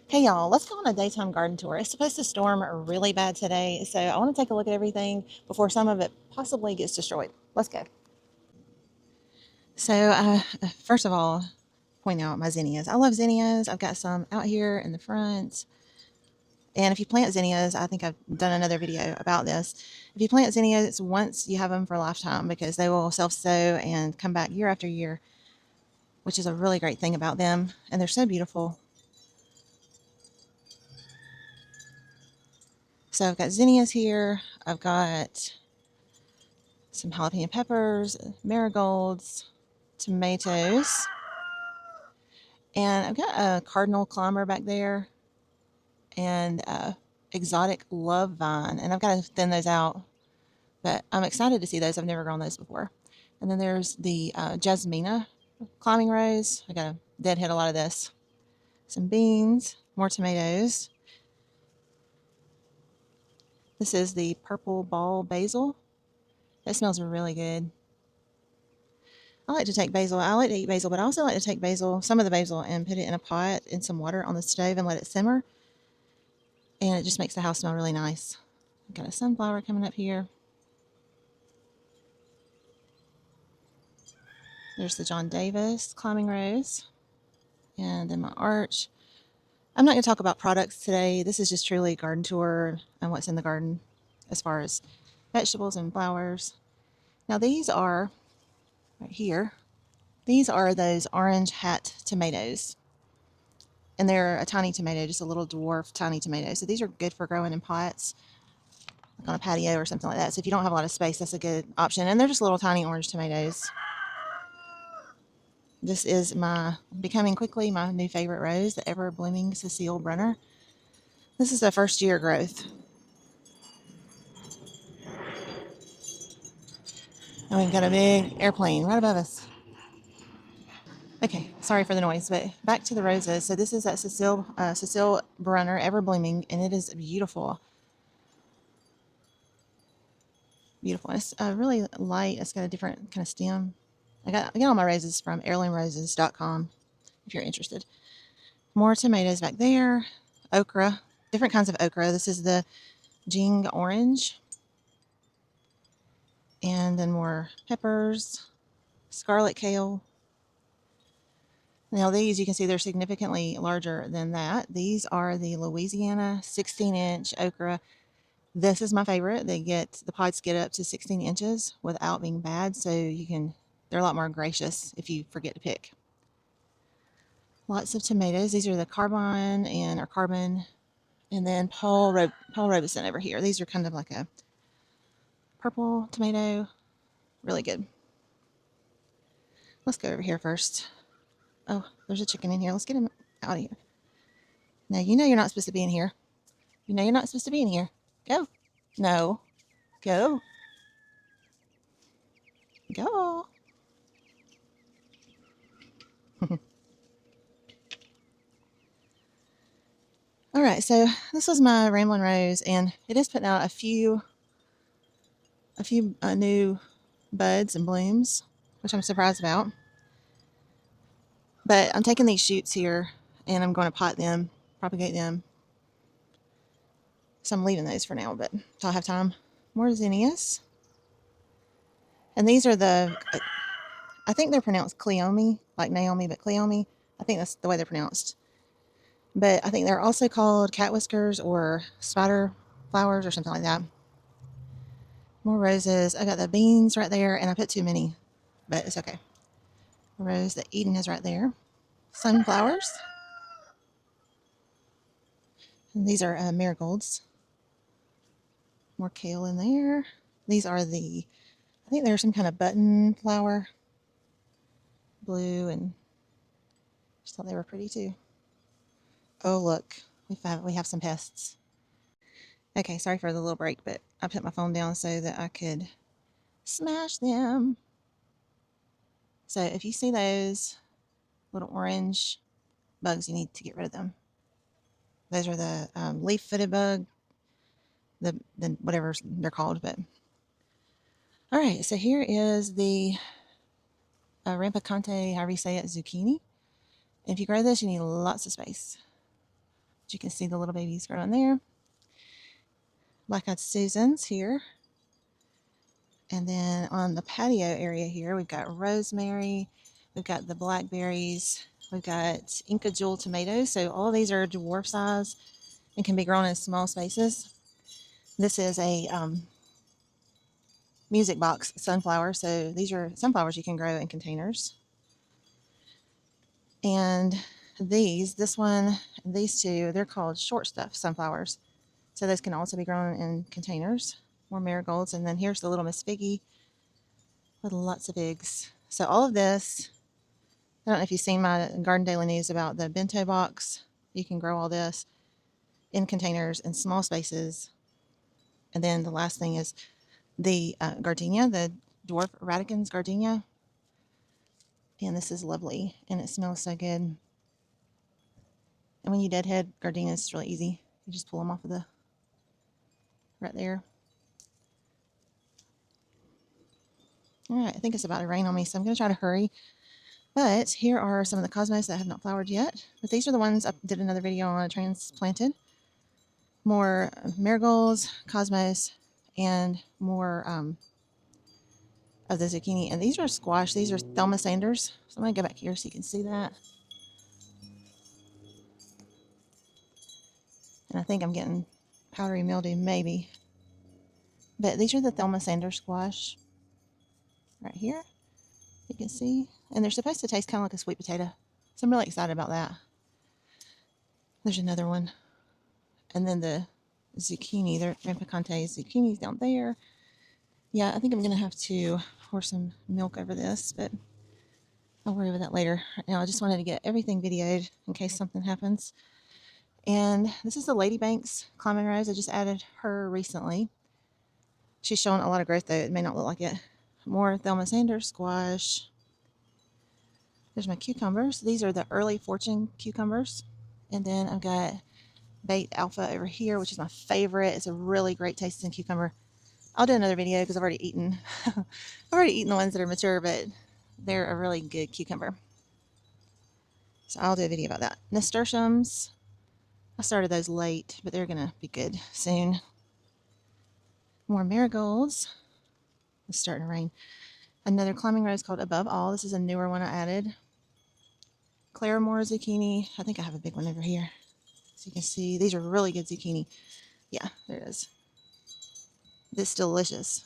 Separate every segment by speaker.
Speaker 1: Hey y'all, let's go on a daytime garden tour. It's supposed to storm really bad today, so I want to take a look at everything before some of it possibly gets destroyed. Let's go. First of all, point out my zinnias. I love zinnias. I've got some out here in the front. And if you plant zinnias, I think I've done another video about this. If you plant zinnias once, you have them for a lifetime because they will self-sow and come back year after year, which is a really great thing about them. And they're so beautiful. So I've got zinnias here. I've got some jalapeno peppers, marigolds, tomatoes, and I've got a cardinal climber back there and exotic love vine, and I've got to thin those out, but I'm excited to see those. I've never grown those before. And then there's the jasmina climbing rose. I got to deadhead a lot of this. Some beans, more tomatoes. This is the purple ball basil. That smells really good. I like to take basil. I like to eat basil, but I also like to take basil, some of the basil, and put it in a pot in some water on the stove and let it simmer. And it just makes the house smell really nice. I've got a sunflower coming up here. There's the John Davis climbing rose. And then my arch. I'm not going to talk about products today. This is just truly a garden tour and what's in the garden as far as vegetables and flowers. Now these are, right here, these are those orange hat tomatoes. And they're a tiny tomato, just a little dwarf tiny tomato. So these are good for growing in pots, like on a patio or something like that. So if you don't have a lot of space, that's a good option. And they're just little tiny orange tomatoes. This is becoming quickly my new favorite rose, the ever blooming Cecile Brunner. This is a first year growth. And we've got a big airplane right above us. Okay, sorry for the noise, but back to the roses. So this is that Cecile Brunner, ever blooming, and it is beautiful. Beautiful. It's really light. It's got a different kind of stem. I get all my roses from heirloomroses.com if you're interested. More tomatoes back there. Okra. Different kinds of okra. This is the Jing orange. And then more peppers. Scarlet kale. Now these, you can see they're significantly larger than that. These are the Louisiana 16-inch okra. This is my favorite. The pods get up to 16 inches without being bad, so they're a lot more gracious if you forget to pick. Lots of tomatoes. These are the carbon, and then Paul Robeson over here. These are kind of like a purple tomato. Really good. Let's go over here first. Oh, there's a chicken in here. Let's get him out of here. Now, you know you're not supposed to be in here. You know you're not supposed to be in here. Go. No. Go. Go. All right, so this was my Ramblin' Rose, and it is putting out a few new buds and blooms, which I'm surprised about. But I'm taking these shoots here, and I'm going to pot them, propagate them. So I'm leaving those for now, but I'll have time. More zinnias. And these are I think they're pronounced Cleome, like Naomi, but Cleome. I think that's the way they're pronounced. But I think they're also called cat whiskers or spider flowers or something like that. More roses. I got the beans right there, and I put too many, but it's okay. Rose that Eden has right there. Sunflowers. And these are marigolds. More kale in there. These are I think they're some kind of button flower. Blue, and just thought they were pretty too. Oh, look. We have some pests. Okay, sorry for the little break, but I put my phone down so that I could smash them. So if you see those little orange bugs, you need to get rid of them. Those are the leaf-footed bug, the whatever they're called. But all right, so here is the rampicante, however you say it, zucchini. And if you grow this, you need lots of space. You can see the little babies growing there. Black-eyed Susans here. And then on the patio area here, we've got rosemary, we've got the blackberries, we've got Inca Jewel tomatoes. So all of these are dwarf size and can be grown in small spaces. This is a music box sunflower. So these are sunflowers you can grow in containers. And this one, and these two, they're called short stuff sunflowers. So those can also be grown in containers. More marigolds. And then here's the little Miss Figgy with lots of eggs. So all of this, I don't know if you've seen my Garden Daily News about the bento box. You can grow all this in containers in small spaces. And then the last thing is the gardenia, the dwarf radicans gardenia. And this is lovely, and it smells so good. And when you deadhead gardenias, it's really easy. You just pull them off of the right there. All right, I think it's about to rain on me, so I'm going to try to hurry. But here are some of the cosmos that have not flowered yet. But these are the ones I did another video on transplanted. More marigolds, cosmos, and more of the zucchini. And these are squash. These are Thelma Sanders. So I'm going to go back here so you can see that. And I think I'm getting powdery mildew, maybe. But these are the Thelma Sanders squash. Right here. You can see. And they're supposed to taste kind of like a sweet potato. So I'm really excited about that. There's another one. And then the zucchini. They're Grandpa Conte's zucchinis down there. Yeah, I think I'm going to have to pour some milk over this, but I'll worry about that later. Right now, I just wanted to get everything videoed in case something happens. And this is the Ladybanks climbing rose. I just added her recently. She's showing a lot of growth, though. It may not look like it. More Thelma Sanders squash. There's my cucumbers. These are the early fortune cucumbers. And then I've got Bait Alpha over here, which is my favorite. It's a really great tasting cucumber. I'll do another video because I've already eaten. I've already eaten the ones that are mature, but they're a really good cucumber. So I'll do a video about that. Nasturtiums. I started those late, but they're going to be good soon. More marigolds. It's starting to rain. Another climbing rose called Above All. This is a newer one I added. Claremore zucchini. I think I have a big one over here. So you can see, these are really good zucchini. Yeah, there it is. This is delicious.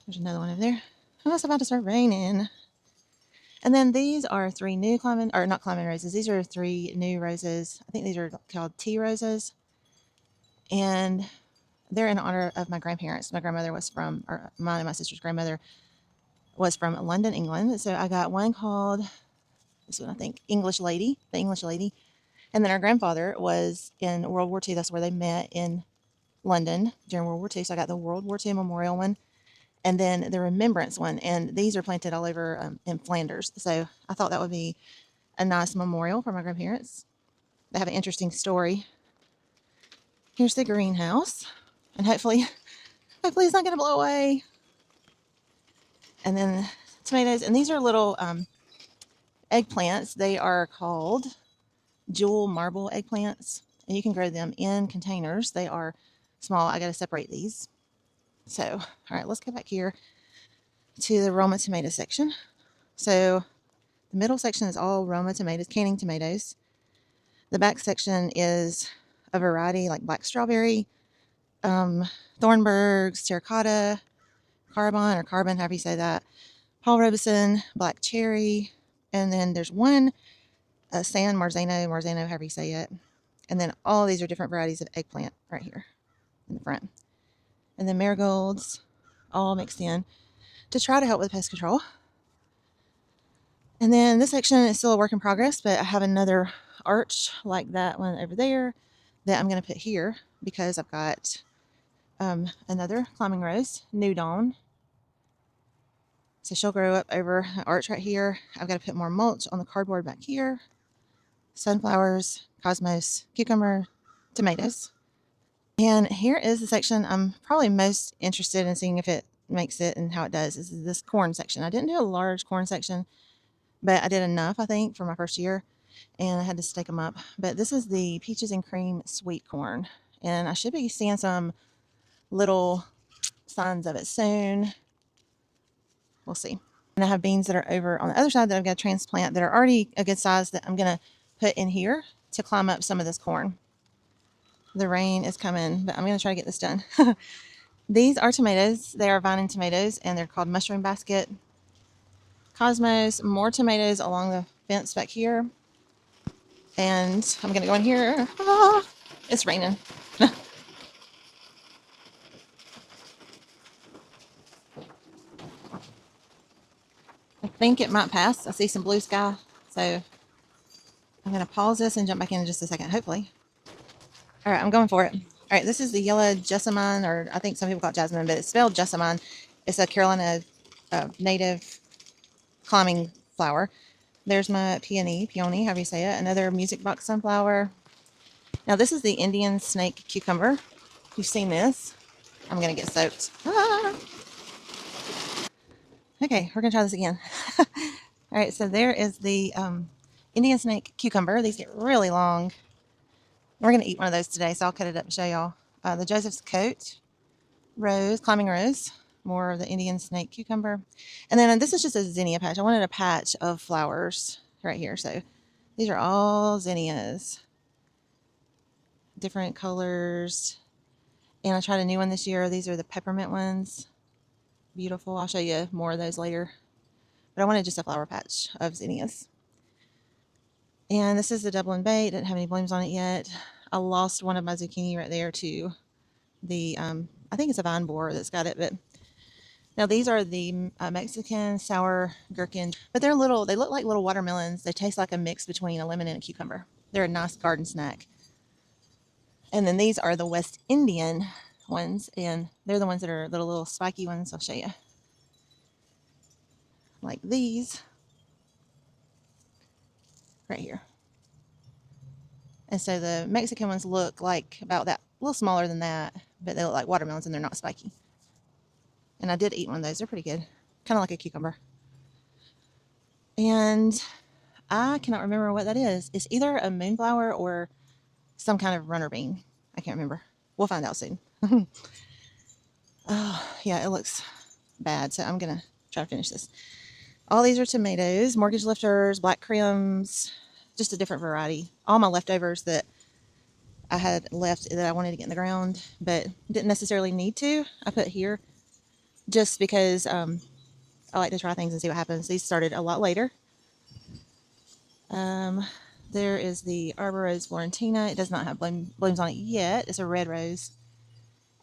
Speaker 1: There's another one over there. Oh, it's about to start raining. And then these are three new climbing, or not climbing roses. These are three new roses. I think these are called tea roses. And they're in honor of my grandparents. My grandmother was from, or mine and my sister's grandmother was from London, England. So I got one called, this one I think, English Lady, the English Lady. And then our grandfather was in World War II. That's where they met, in London during World War II. So I got the World War II memorial one. And then the remembrance one. And these are planted all over in Flanders. So I thought that would be a nice memorial for my grandparents. They have an interesting story. Here's the greenhouse. And hopefully it's not going to blow away. And then tomatoes. And these are little eggplants. They are called jewel marble eggplants. And you can grow them in containers. They are small. I got to separate these. So, all right, let's go back here to the Roma tomato section. So the middle section is all Roma tomatoes, canning tomatoes. The back section is a variety like black strawberry, Thornburgs, terracotta, carbon, however you say that, Paul Robeson, black cherry, and then there's one, San Marzano, however you say it. And then all these are different varieties of eggplant right here in the front. And then marigolds all mixed in to try to help with pest control. And then this section is still a work in progress, but I have another arch like that one over there that I'm going to put here because I've got another climbing rose, New Dawn. So she'll grow up over an arch right here. I've got to put more mulch on the cardboard back here. Sunflowers, cosmos, cucumber, tomatoes. And here is the section I'm probably most interested in seeing if it makes it and how it does. This is this corn section. I didn't do a large corn section, but I did enough, I think, for my first year. and I had to stake them up. But this is the peaches and cream sweet corn, and I should be seeing some little signs of it soon. We'll see. And I have beans that are over on the other side that I've got to transplant that are already a good size that I'm going to put in here to climb up some of this corn. The rain is coming, but I'm going to try to get this done. These are tomatoes. They are vine tomatoes, and they're called mushroom basket. Cosmos, more tomatoes along the fence back here. And I'm going to go in here. Ah, it's raining. I think it might pass. I see some blue sky. So I'm going to pause this and jump back in just a second, hopefully. All right, I'm going for it. All right, this is the yellow jessamine, or I think some people call it jasmine, but it's spelled jessamine. It's a Carolina native climbing flower. There's my peony, however you say it. Another music box sunflower. Now this is the Indian snake cucumber. You've seen this. I'm going to get soaked. Ah. Okay, we're going to try this again. All right, so there is the Indian snake cucumber. These get really long. We're going to eat one of those today, so I'll cut it up and show y'all. The Joseph's coat, rose, climbing rose, more of the Indian snake cucumber. And then this is just a zinnia patch. I wanted a patch of flowers right here. So these are all zinnias, different colors. And I tried a new one this year. These are the peppermint ones. Beautiful. I'll show you more of those later. But I wanted just a flower patch of zinnias. And this is the Dublin Bay. It didn't have any blooms on it yet. I lost one of my zucchini right there to the, I think it's a vine borer that's got it. But now these are the Mexican sour gherkin. But they're little, they look like little watermelons. They taste like a mix between a lemon and a cucumber. They're a nice garden snack. And then these are the West Indian ones. And they're the ones that are little spiky ones. I'll show you. Like these. Right here. And so the Mexican ones look like about that, a little smaller than that, but they look like watermelons and they're not spiky. And I did eat one of those. They're pretty good. Kind of like a cucumber. And I cannot remember what that is. It's either a moonflower or some kind of runner bean. I can't remember. We'll find out soon. Oh, yeah, it looks bad. So I'm going to try to finish this. All these are tomatoes, mortgage lifters, black crims, just a different variety. All my leftovers that I had left that I wanted to get in the ground, but didn't necessarily need to. I put here just because I like to try things and see what happens. These started a lot later. There is the Arbor Rose Florentina. It does not have blooms on it yet. It's a red rose.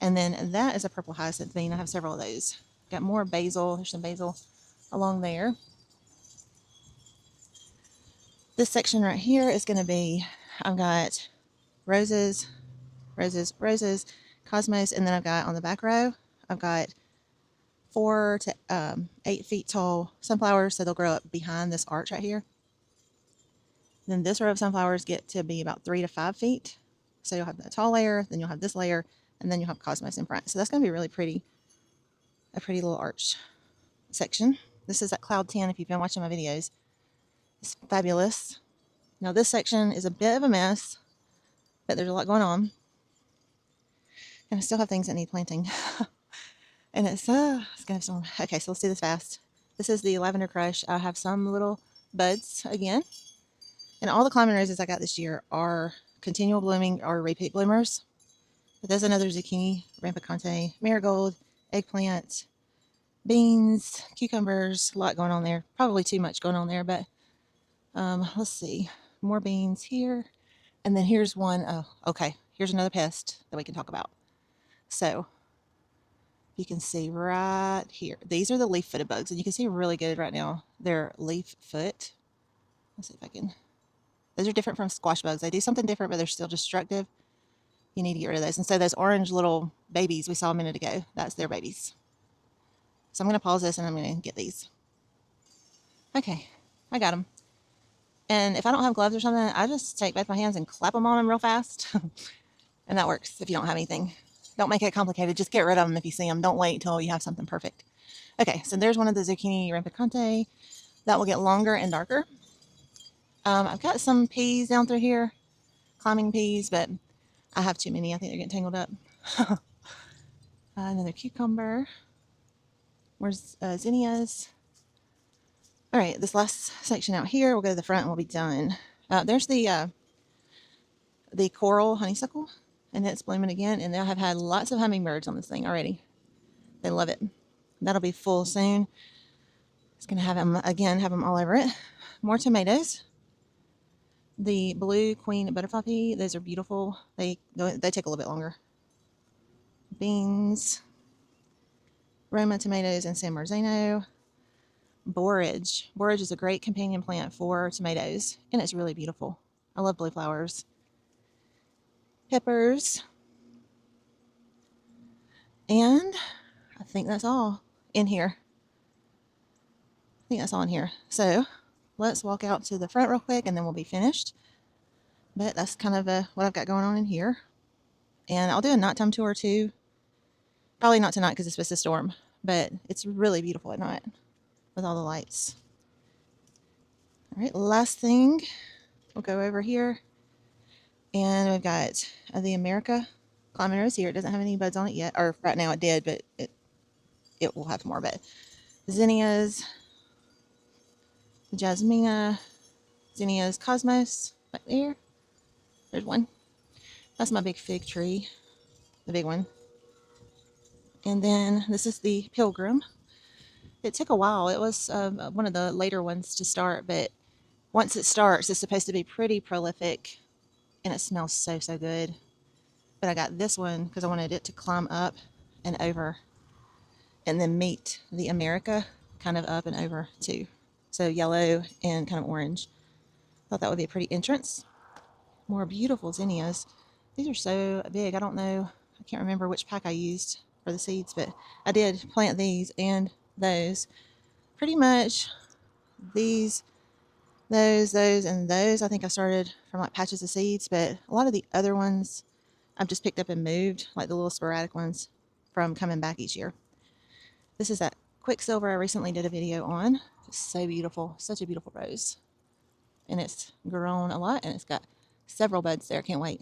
Speaker 1: And then that is a purple hyacinth bean. I have several of those. Got more basil. There's some basil along there. This section right here is going to be, I've got roses, roses, roses, cosmos, and then I've got on the back row, I've got 4 to 8 feet tall sunflowers, so they'll grow up behind this arch right here. Then this row of sunflowers get to be about 3 to 5 feet. So you'll have that tall layer, then you'll have this layer, and then you'll have cosmos in front. So that's going to be really pretty, a pretty little arch section. This is at Cloud 10 if you've been watching my videos. It's fabulous. Now this section is a bit of a mess, but there's a lot going on. And I still have things that need planting. And it's going to storm. Okay, so let's do this fast. This is the Lavender Crush. I have some little buds again. And all the climbing roses I got this year are continual blooming or repeat bloomers. But there's another zucchini, rampicante, marigold, eggplant, beans, cucumbers, a lot going on there. Probably too much going on there, but let's see. More beans here. And then here's one. Oh, okay. Here's another pest that we can talk about. So you can see right here. These are the leaf-footed bugs, and you can see really good right now. They're leaf foot. Let's see if I can. Those are different from squash bugs. They do something different, but they're still destructive. You need to get rid of those. And so those orange little babies we saw a minute ago, that's their babies. So I'm going to pause this and I'm going to get these. Okay, I got them. And if I don't have gloves or something, I just take both my hands and clap them on them real fast. And that works if you don't have anything. Don't make it complicated. Just get rid of them if you see them. Don't wait until you have something perfect. Okay, so there's one of the zucchini rampicante. That will get longer and darker. I've got some peas down through here, climbing peas, but I have too many. I think they're getting tangled up. Another cucumber. Where's zinnias? All right, this last section out here, we'll go to the front and we'll be done. There's the coral honeysuckle, and it's blooming again, and I have had lots of hummingbirds on this thing already. They love it. That'll be full soon. It's going to have them, again, have them all over it. More tomatoes. The blue queen butterfly pea, those are beautiful. They take a little bit longer. Beans. Roma tomatoes and San Marzano. Borage. Borage is a great companion plant for tomatoes, and it's really beautiful. I love blue flowers. Peppers. And I think that's all in here. I think that's all in here. So let's walk out to the front real quick and then we'll be finished. But that's kind of what I've got going on in here. And I'll do a nighttime tour too. Probably not tonight because it's supposed to storm, but it's really beautiful at night with all the lights. All right, last thing, we'll go over here. And we've got the America Climbing Rose here. It doesn't have any buds on it yet, or right now it did, but it will have more. But zinnias, Jasmina, zinnias Cosmos, right there. There's one. That's my big fig tree, the big one. And then this is the Pilgrim. It took a while. It was one of the later ones to start, but once it starts, it's supposed to be pretty prolific, and it smells so, so good. But I got this one because I wanted it to climb up and over and then meet the America kind of up and over too. So yellow and kind of orange. Thought that would be a pretty entrance. More beautiful zinnias. These are so big. I don't know. I can't remember which pack I used for the seeds, but I did plant these and those. Pretty much these, those, and those. I think I started from like patches of seeds, but a lot of the other ones I've just picked up and moved, like the little sporadic ones from coming back each year. This is that Quicksilver I recently did a video on. It's so beautiful. Such a beautiful rose. And it's grown a lot, and it's got several buds there. Can't wait.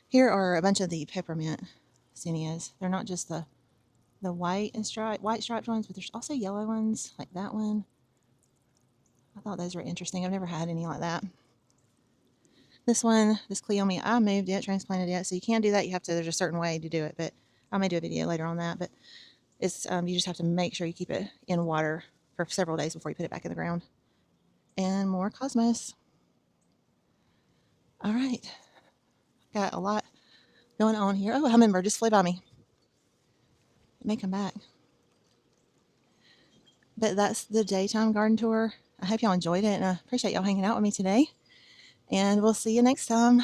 Speaker 1: Here are a bunch of the peppermint zinnias. They're not just the white striped ones, but there's also yellow ones, like that one. I thought those were interesting. I've never had any like that. This one, this Cleome, I moved it, transplanted it, so you can do that. You have to, there's a certain way to do it, but I may do a video later on that. But it's you just have to make sure you keep it in water for several days before you put it back in the ground. And more cosmos. All right, got a lot going on here. Oh, a hummingbird just flew by me. It may come back. But that's the daytime garden tour. I hope y'all enjoyed it, and I appreciate y'all hanging out with me today. And we'll see you next time.